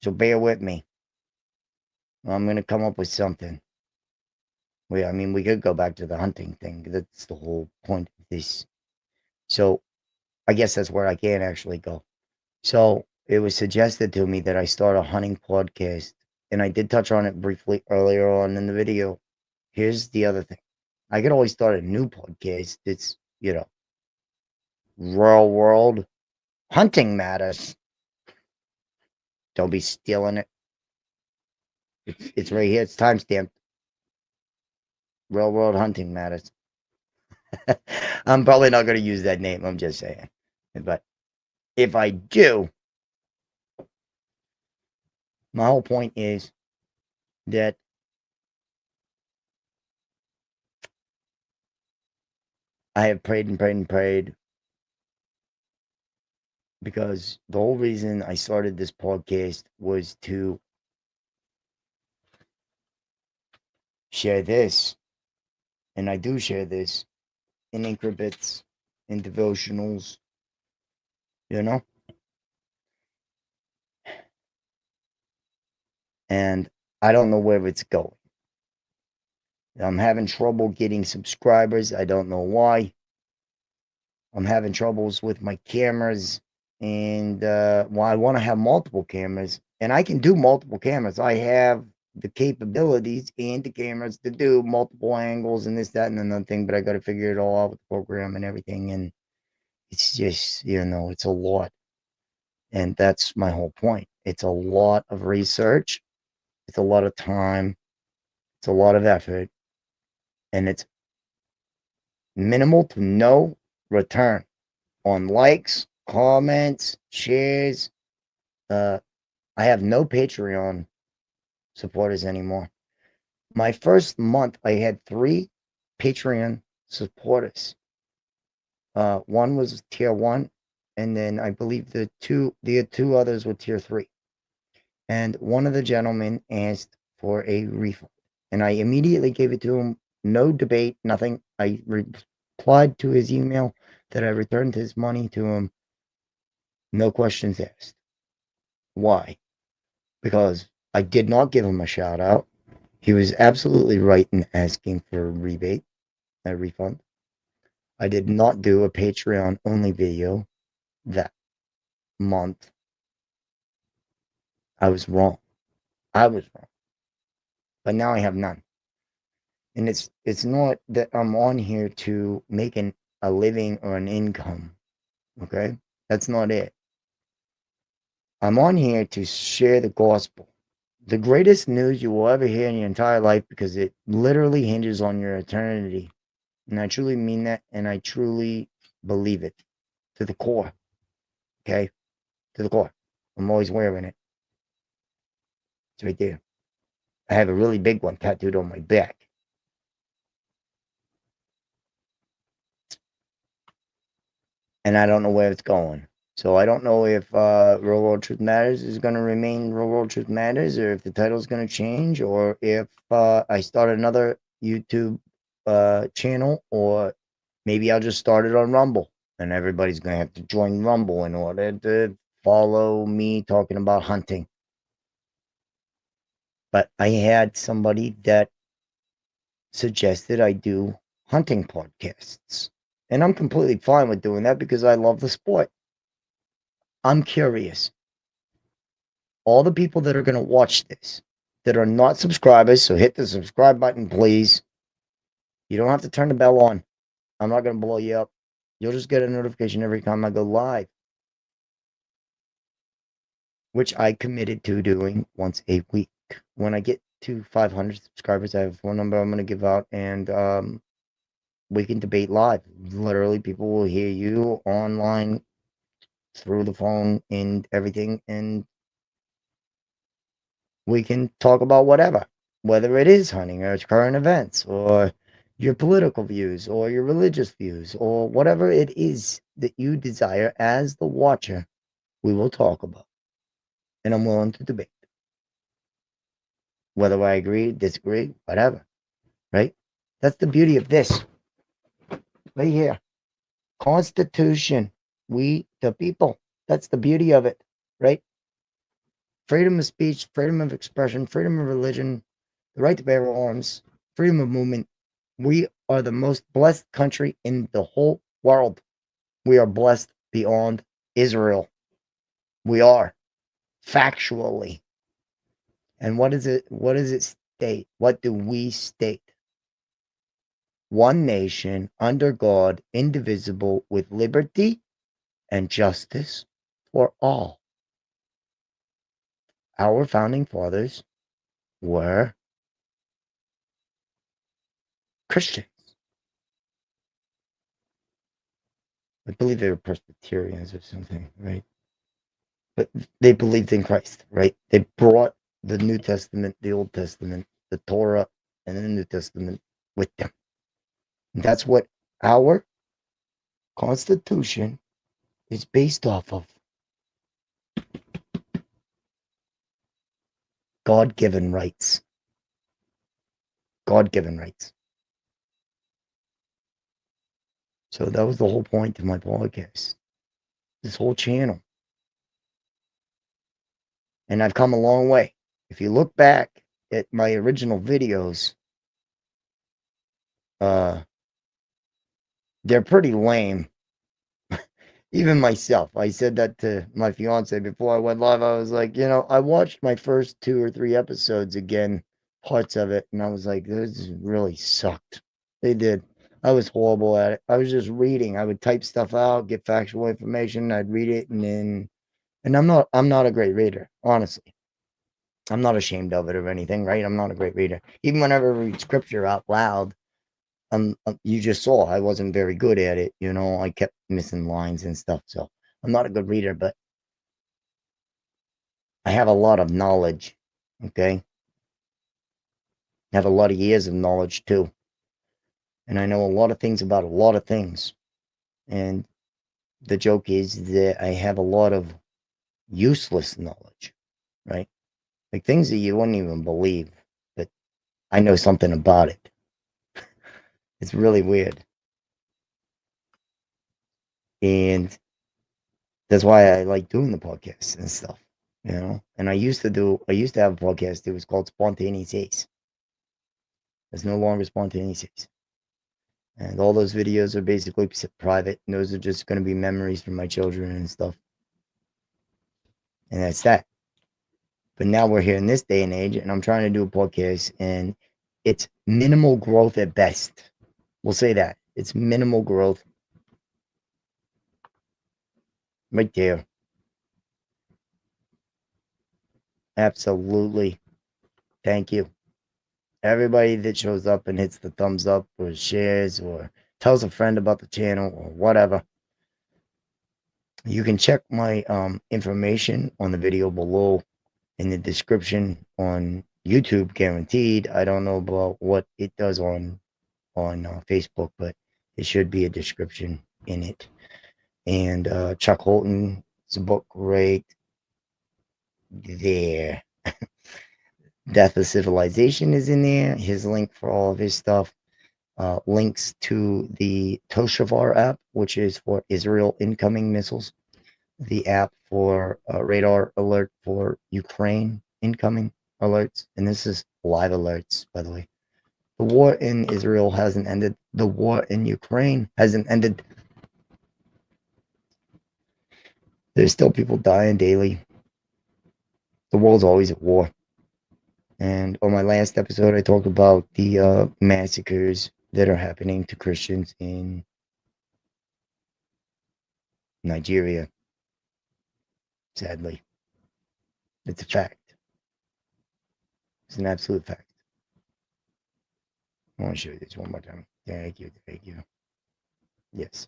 So bear with me. I'm going to come up with something. I mean, we could go back to the hunting thing. That's the whole point of this. So I guess that's where I can actually go. So it was suggested to me that I start a hunting podcast. And I did touch on it briefly earlier on in the video. Here's the other thing. I could always start a new podcast. It's, Rural World Hunting Matters. Don't be stealing it. It's right here. It's timestamped. Real World Hunting Matters. I'm probably not going to use that name. I'm just saying. But if I do, my whole point is that I have prayed and prayed and prayed, because the whole reason I started this podcast was to share this. And I do share this in increments, in devotionals, and I don't know where it's going. I'm having trouble getting subscribers. I don't know why. I'm having troubles with my cameras, and I want to have multiple cameras, and I can do multiple cameras. I have the capabilities and the cameras to do multiple angles and this, that, and another thing, but I got to figure it all out with the program and everything, and it's just, it's a lot, and that's my whole point. It's a lot of research. It's a lot of time. It's a lot of effort, and it's minimal to no return on likes, comments, shares. I have no Patreon supporters anymore. My first month, I had 3 Patreon supporters. One was tier 1, and then I believe the two others were tier 3. And one of the gentlemen asked for a refund, and I immediately gave it to him. No debate, nothing. I replied to his email that I returned his money to him. No questions asked. Why? Because I did not give him a shout out. He was absolutely right in asking for a refund. I did not do a Patreon only video that month. I was wrong. But now I have none. And it's not that I'm on here to make a living or an income. Okay? That's not it. I'm on here to share the gospel. The greatest news you will ever hear in your entire life, because it literally hinges on your eternity. And I truly mean that, and I truly believe it to the core. Okay? To the core. I'm always wearing it. It's right there. I have a really big one tattooed on my back. And I don't know where it's going. So I don't know if Real World Truth Matters is going to remain Real World Truth Matters, or if the title is going to change, or if I start another YouTube channel, or maybe I'll just start it on Rumble, and everybody's going to have to join Rumble in order to follow me talking about hunting. But I had somebody that suggested I do hunting podcasts, and I'm completely fine with doing that because I love the sport. I'm curious. All the people that are going to watch this that are not subscribers, so hit the subscribe button, please. You don't have to turn the bell on. I'm not going to blow you up. You'll just get a notification every time I go live, which I committed to doing once a week. when I get to 500 subscribers, I have a phone number I'm going to give out, and we can debate live. Literally, people will hear you online through the phone and everything, and we can talk about whatever, whether it is hunting or it's current events or your political views or your religious views or whatever it is that you desire as the watcher, we will talk about. And I'm willing to debate. Whether I agree, disagree, whatever, right? That's the beauty of this. Right here. Constitution. We, the people. That's the beauty of it, right? Freedom of speech, freedom of expression, freedom of religion, the right to bear arms, freedom of movement. We are the most blessed country in the whole world. We are blessed beyond Israel. We are, factually. And what is it? What does it state? What do we state? One nation under God, indivisible, with liberty and justice for all. Our founding fathers were Christians. I believe they were Presbyterians or something, right? But they believed in Christ, right? They brought the New Testament, the Old Testament, the Torah, and the New Testament with them. And that's what our Constitution is based off of. God-given rights. God-given rights. So that was the whole point of my podcast. This whole channel. And I've come a long way. If you look back at my original videos, they're pretty lame. Even myself, I said that to my fiance before I went live. I was like, I watched my first 2 or 3 episodes again, parts of it, and I was like, this really sucked. They did. I was horrible at it. I was just reading. I would type stuff out, get factual information. I'd read it, and I'm not a great reader, honestly. I'm not ashamed of it or anything, right? I'm not a great reader. Even whenever I read scripture out loud, you just saw I wasn't very good at it. I kept missing lines and stuff. So I'm not a good reader, but I have a lot of knowledge. Okay. I have a lot of years of knowledge too. And I know a lot of things about a lot of things. And the joke is that I have a lot of useless knowledge, right? Like things that you wouldn't even believe, but I know something about it. It's really weird. And that's why I like doing the podcasts and stuff, And I used to have a podcast. It was called Spontaneous Ace. It's no longer Spontaneous Ace. And all those videos are basically private. And those are just going to be memories from my children and stuff. And that's that. But now we're here in this day and age, and I'm trying to do a podcast, and it's minimal growth at best. We'll say that. It's minimal growth. Right there. Absolutely. Thank you. Everybody that shows up and hits the thumbs up or shares or tells a friend about the channel or whatever. You can check my information on the video below in the description on YouTube, guaranteed. I don't know about what it does on Facebook, but it should be a description in it. And Chuck Holton's book right there. Death of Civilization is in there. His link for all of his stuff. Links to the Toshavar app, which is for Israel incoming missiles. The app for radar alert for Ukraine incoming alerts. And this is live alerts, by the way. The war in Israel hasn't ended. The war in Ukraine hasn't ended. There's still people dying daily. The world's always at war. And on my last episode, I talked about the massacres that are happening to Christians in Nigeria. Sadly, it's a fact. It's an absolute fact. I want to show you this one more time. Thank you. Thank you. Yes.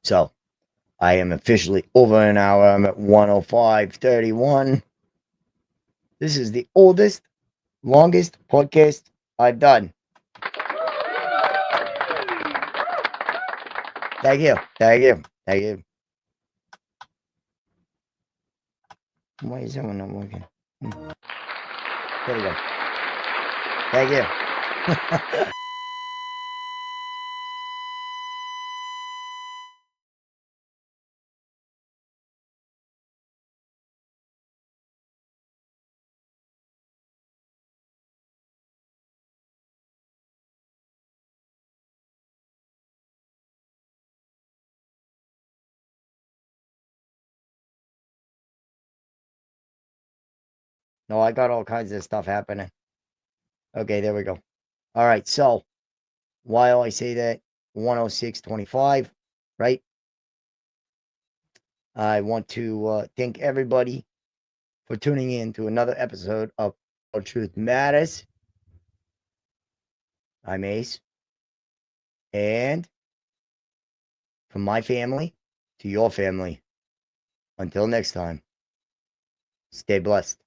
So, I am officially over an hour. I'm at 105:31. This is the oldest, longest podcast I've done. Thank you. Thank you. Thank you. Why is that one not working? There we go. Thank you. No, I got all kinds of stuff happening. Okay, there we go. All right, so while I say that 106.25, right? I want to thank everybody for tuning in to another episode of Truth Matters. I'm Ace. And from my family to your family, until next time, stay blessed.